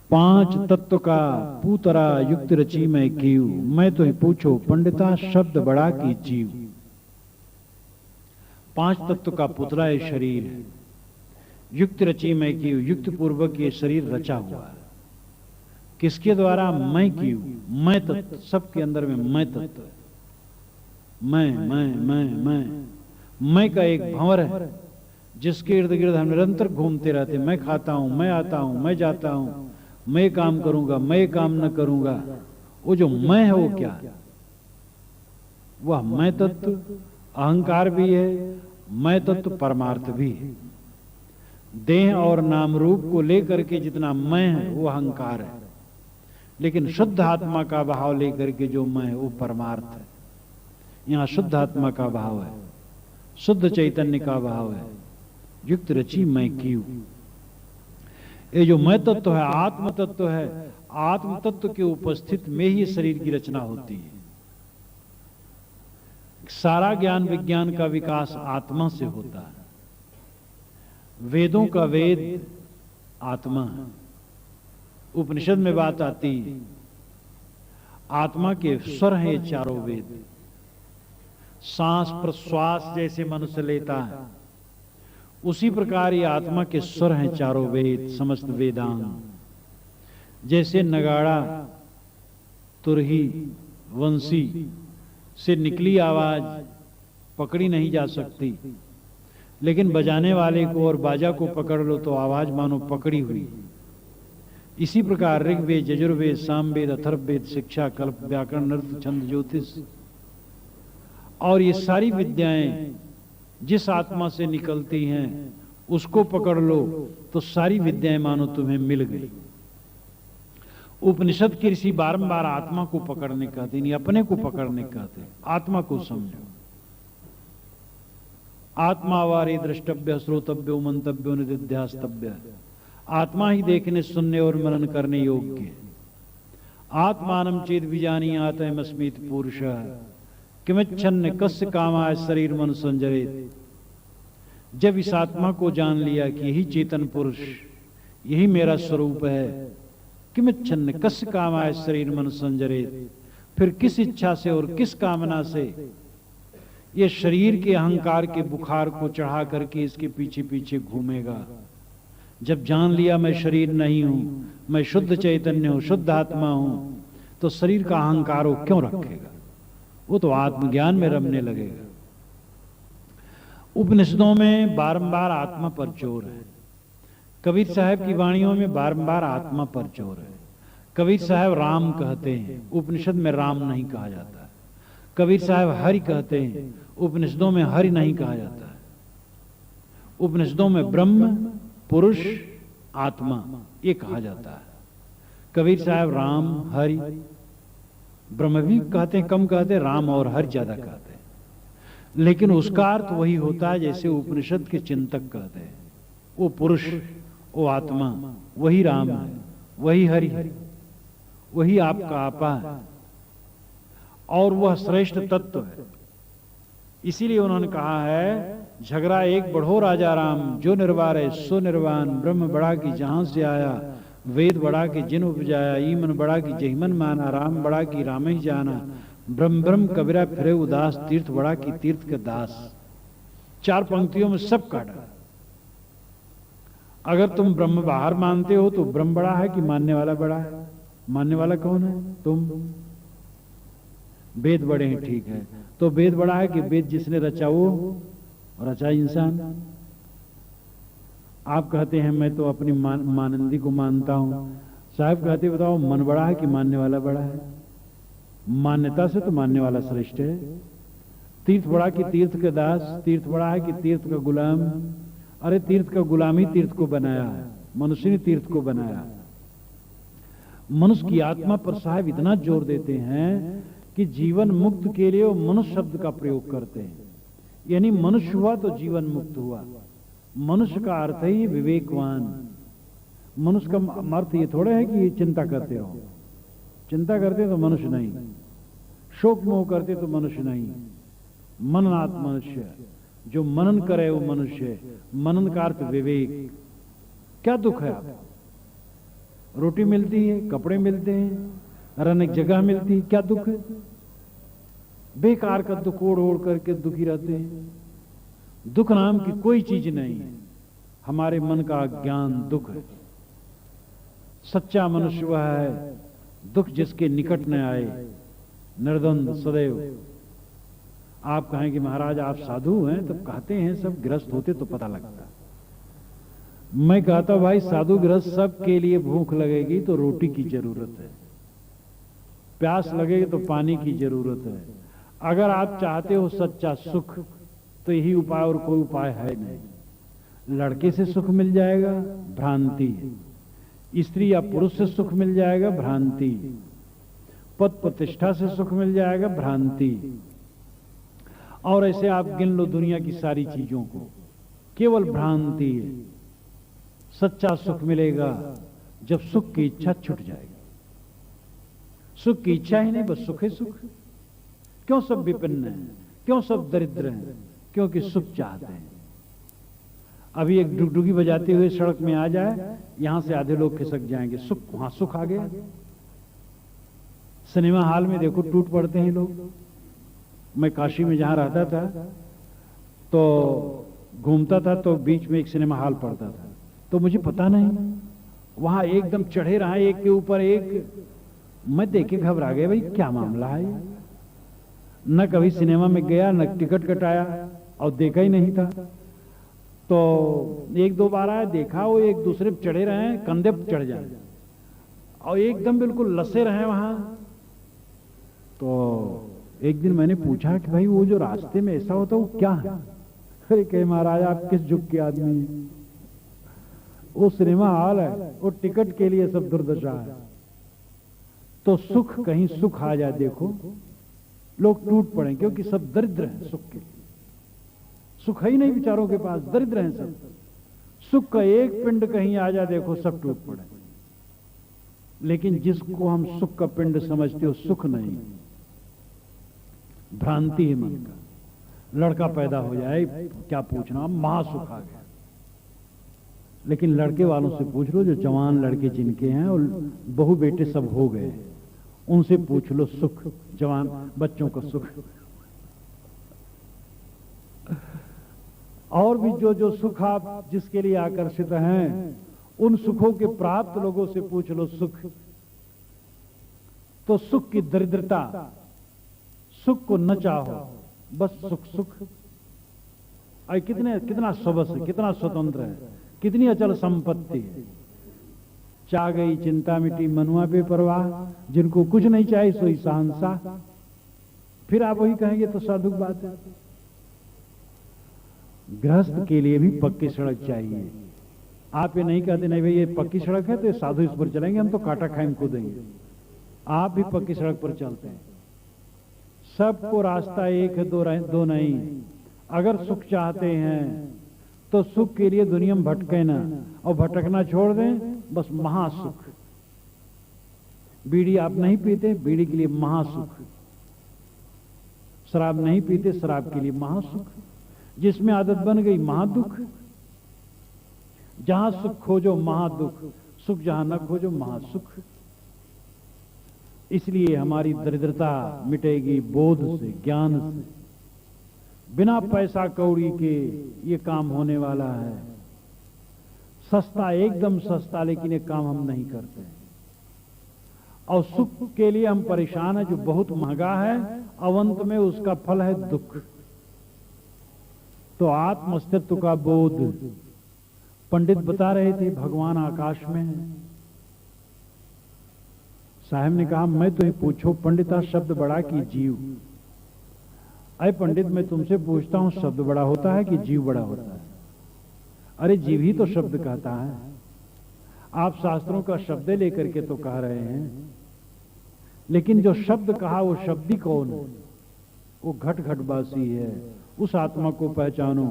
पांच तत्व का पूतरा युक्त रची मैं कीव, मैं तो ही पूछो पंडिता शब्द बड़ा की जीव। पांच तत्व का पुतला ये शरीर है, युक्त रची मैं कीव, युक्त पूर्वक ये शरीर रचा हुआ है। किसके द्वारा? मैं कीव, मैं तत्व, सबके अंदर में मैं तत्व है। मैं का एक भंवर है जिसके इर्द गिर्द हम निरंतर घूमते रहते। मैं खाता हूं, मैं आता हूं, मैं जाता हूं, मैं काम करूंगा, मैं काम न करूंगा। वो जो मैं है वो क्या है? वह मैं तत्व अहंकार भी है, मैं तत्व परमार्थ भी है। देह और नाम रूप को लेकर के जितना मैं है वो अहंकार है, लेकिन शुद्ध आत्मा का भाव लेकर के जो मैं है वो परमार्थ है। यहां शुद्ध आत्मा का भाव है, शुद्ध चैतन्य का भाव है, युक्त रची मैं कीव। ये जो मैं तत्व है आत्म तत्व है, आत्म तत्व के उपस्थित में ही शरीर की रचना होती है। सारा ज्ञान विज्ञान का विकास आत्मा से होता है। वेदों का वेद आत्मा है। उपनिषद में बात आती है, आत्मा के स्वर हैं ये चारों वेद। सांस प्रश्वास जैसे मनुष्य लेता है, उसी प्रकार ये आत्मा के स्वर हैं चारों वेद, समस्त वेदांग। जैसे नगाड़ा, तुरही, वंशी से निकली आवाज पकड़ी नहीं जा सकती, लेकिन बजाने वाले को और बाजा को पकड़ लो तो आवाज मानो पकड़ी हुई। इसी प्रकार ऋग्वेद, यजुर्वेद, सामवेद, अथर्ववेद, शिक्षा, कल्प, व्याकरण, नृत्य, छंद, ज्योतिष और ये सारी विद्याएं जिस आत्मा से निकलती हैं उसको पकड़ लो तो सारी विद्याएं मानो तुम्हें मिल गई। उपनिषद के ऋषि बारंबार आत्मा को पकड़ने कहते, नहीं अपने को पकड़ने कहते। आत्मा को समझो। आत्मा वारे द्रष्टव्य, श्रोतव्यो, मंतव्यो, निदिध्यास्तव्य। आत्मा ही देखने, सुनने और मनन करने योग्य है। आत्मानं चेद विजानीयात अस्मीत पुरुष किमिच्छन्न कस्य कामाय शरीर मन संजरेत। जब इस आत्मा को जान लिया कि यही चेतन पुरुष, यही मेरा स्वरूप है, किमिच्छन्न कस्य कामाय शरीर मन संजरेत, फिर किस इच्छा से और किस कामना से ये शरीर के अहंकार के बुखार को चढ़ा करके इसके पीछे पीछे घूमेगा। जब जान लिया मैं शरीर नहीं हूं, मैं शुद्ध चैतन्य हूं, शुद्ध आत्मा हूं, तो शरीर का अहंकार वो क्यों रखेगा? वो तो आत्मज्ञान में रमने लगेगा। उपनिषदों में बारंबार आत्मा पर जोर है। कबीर साहब की वाणियों में बारंबार आत्मा पर जोर है। कबीर साहब राम कहते हैं, उपनिषद में राम नहीं कहा जाता है। कबीर साहब हरि कहते हैं, उपनिषदों में हरि नहीं कहा जाता है। उपनिषदों में ब्रह्म, पुरुष, आत्मा ये कहा जाता है। कबीर साहब राम, हरि, ब्रह्म भी कहते हैं, कम कहते हैं, राम और हरि ज्यादा कहते हैं, लेकिन उसका अर्थ वही होता है जैसे उपनिषद के चिंतक कहते हैं। वो पुरुष, वो आत्मा, वही राम है, वही हरि है, वही आपका आपा है और वह श्रेष्ठ तत्व है। इसीलिए उन्होंने कहा है, झगड़ा एक बढ़ो राजा राम, जो निर्वार है सो निर्वाण। ब्रह्म बड़ा की जहां से आया, वेद बड़ा की जिन उपजाया, ईमन बड़ा की जहीमन माना, राम बड़ा की राम ही जाना। ब्रह्म ब्रह्म कबीरा फिरे उदास, तीर्थ बड़ा की तीर्थ के दास। चार पंक्तियों में सब काटा। अगर तुम ब्रह्म बाहर मानते हो तो ब्रह्म बड़ा है कि मानने वाला बड़ा है? मानने वाला कौन है? तुम। वेद बड़े हैं, ठीक है, तो वेद बड़ा है कि वेद जिसने रचा वो रचा इंसान? आप कहते हैं मैं तो अपनी मानंदी को मानता हूं। साहब कहते बताओ मन बड़ा है कि मानने वाला बड़ा है? मान्यता से तो मानने वाला श्रेष्ठ है। तीर्थ बड़ा कि तीर्थ के दास, तीर्थ बड़ा है कि तीर्थ का गुलाम? अरे तीर्थ का गुलाम ही तीर्थ को बनाया है, मनुष्य ने तीर्थ को बनाया। मनुष्य की आत्मा पर साहब इतना जोर देते हैं कि जीवन मुक्त के लिए वो मनुष्य शब्द का प्रयोग करते हैं। यानी मनुष्य हुआ तो जीवन मुक्त हुआ। मनुष्य का अर्थ ही विवेकवान। मनुष्य का अर्थ ये थोड़ा है कि चिंता करते रहो। चिंता करते तो मनुष्य नहीं, शोक मोह करते तो मनुष्य नहीं। मननात् मनुष्य, जो मनन करे वो मनुष्य है। मनन का अर्थ विवेक। क्या दुख है आप? रोटी मिलती है, कपड़े मिलते हैं, रहने की जगह मिलती है, क्या दुख है? बेकार का दुख ओढ़ ओढ़ करके दुखी रहते हैं। दुख नाम की कोई चीज नहीं है, हमारे मन का ज्ञान दुख है। सच्चा मनुष्य वह है दुख जिसके निकट न आए, निर्द्वंद सदैव। आप कहें कि महाराज आप साधु हैं, तब कहते हैं सब गृहस्थ होते तो पता लगता। मैं कहता हूं भाई साधु गृहस्थ सबके लिए भूख लगेगी तो रोटी की जरूरत है, प्यास लगेगी तो पानी की जरूरत है। अगर आप चाहते हो सच्चा सुख तो यही उपाय, और कोई उपाय है नहीं। लड़के से सुख मिल जाएगा, भ्रांति है। स्त्री या पुरुष से सुख मिल जाएगा, भ्रांति। पद प्रतिष्ठा से सुख मिल जाएगा, भ्रांति। और ऐसे आप गिन लो दुनिया की सारी चीजों को, केवल भ्रांति है। सच्चा सुख मिलेगा जब सुख की इच्छा छूट जाएगी। सुख की इच्छा ही नहीं, बस सुख है सुख। क्यों सब विपन्न हैं, क्यों सब दरिद्र हैं? क्योंकि सुख चाहते हैं। अभी एक डुगडुगी बजाते हुए सड़क में आ जाए, यहां से आधे लोग खिसक जाएंगे, सुख, वहां सुख आ गया। सिनेमा हॉल में देखो टूट पड़ते हैं लोग। मैं काशी में जहां रहता था तो घूमता था, तो बीच में एक सिनेमा हॉल पड़ता था, तो मुझे पता नहीं, वहां एकदम चढ़े रहा एक के ऊपर एक। मैं देख के घबरा गया, भाई क्या मामला है? न कभी सिनेमा में गया, न टिकट कटाया, और देखा ही नहीं था। तो एक दो बार आया, देखा वो एक दूसरे पे चढ़े रहे हैं, कंधे पे चढ़ जाए और एकदम बिल्कुल लसे रहे वहां। तो एक दिन मैंने पूछा कि भाई वो जो रास्ते में ऐसा होता वो क्या है? अरे कहे महाराज आप किस जुग के आदमी हैं? वो सिनेमा हॉल है, वो टिकट के लिए सब दुर्दशा है। तो सुख, कहीं सुख आ जाए देखो, लोग टूट पड़े, क्योंकि सब दरिद्र हैं सुख के। सुख है ही नहीं बेचारों के पास, दरिद्र हैं सब। सुख का एक पिंड कहीं आ जाए देखो, सब टूट पड़े। लेकिन जिसको हम सुख का पिंड समझते हो, सुख नहीं, भ्रांति है मन का। लड़का पैदा हो जाए, क्या पूछना, महासुख आ गया। लेकिन लड़के वालों से पूछ लो, जो जवान लड़के जिनके हैं और बहू बेटे सब हो गए, उनसे पूछ लो सुख, जवान बच्चों का सुख। और भी जो जो सुख आप जिसके लिए आकर्षित हैं, उन सुखों के प्राप्त लोगों से पूछ लो सुख। तो सुख की दरिद्रता, सुख को न चाहो, बस सुख सुख। और कितना स्वबस है, कितना स्वतंत्र है, कितनी अचल संपत्ति है। चाह गई चिंता मिटी मनुआ पे परवाह, जिनको कुछ नहीं चाहिए सोई शहंशाह। फिर आप वही कहेंगे तो साधु बात है। गृहस्थ के लिए भी पक्की सड़क चाहिए। आप ये नहीं कहते नहीं भाई ये पक्की सड़क है तो ये साधु इस पर चलेंगे, हम तो काटा खाएं कूदेंगे। आप भी पक्की सड़क पर चलते हैं। सबको रास्ता एक है, दो नहीं। अगर सुख चाहते हैं तो सुख के लिए दुनिया में भटके ना, और भटकना छोड़ दें, बस महासुख। बीड़ी आप नहीं पीते, बीड़ी के लिए महासुख। शराब नहीं पीते, शराब के लिए महासुख। जिसमें आदत बन गई, महादुख। जहां सुख खोजो महादुख, सुख जहां न खोजो महासुख। इसलिए हमारी दरिद्रता मिटेगी बोध से, ज्ञान से। बिना पैसा कौड़ी के ये काम होने वाला है। सस्ता, एकदम सस्ता, लेकिन ये काम हम नहीं करते। और सुख के लिए हम परेशान हैं, जो बहुत महंगा है, अवंत में उसका फल है दुख। तो आत्म अस्तित्व का बोध, पंडित बता रहे थे भगवान आकाश में है। साहब ने कहा मैं तो ही पूछो पंडिता शब्द बड़ा कि जीव? अरे पंडित मैं तुमसे पूछता हूं शब्द बड़ा होता है कि जीव बड़ा होता है? अरे जीव ही तो शब्द कहता है। आप शास्त्रों का शब्द लेकर के तो कह रहे हैं, लेकिन जो शब्द कहा वो शब्द ही कौन है? वो घट घटवासी है। उस आत्मा को पहचानो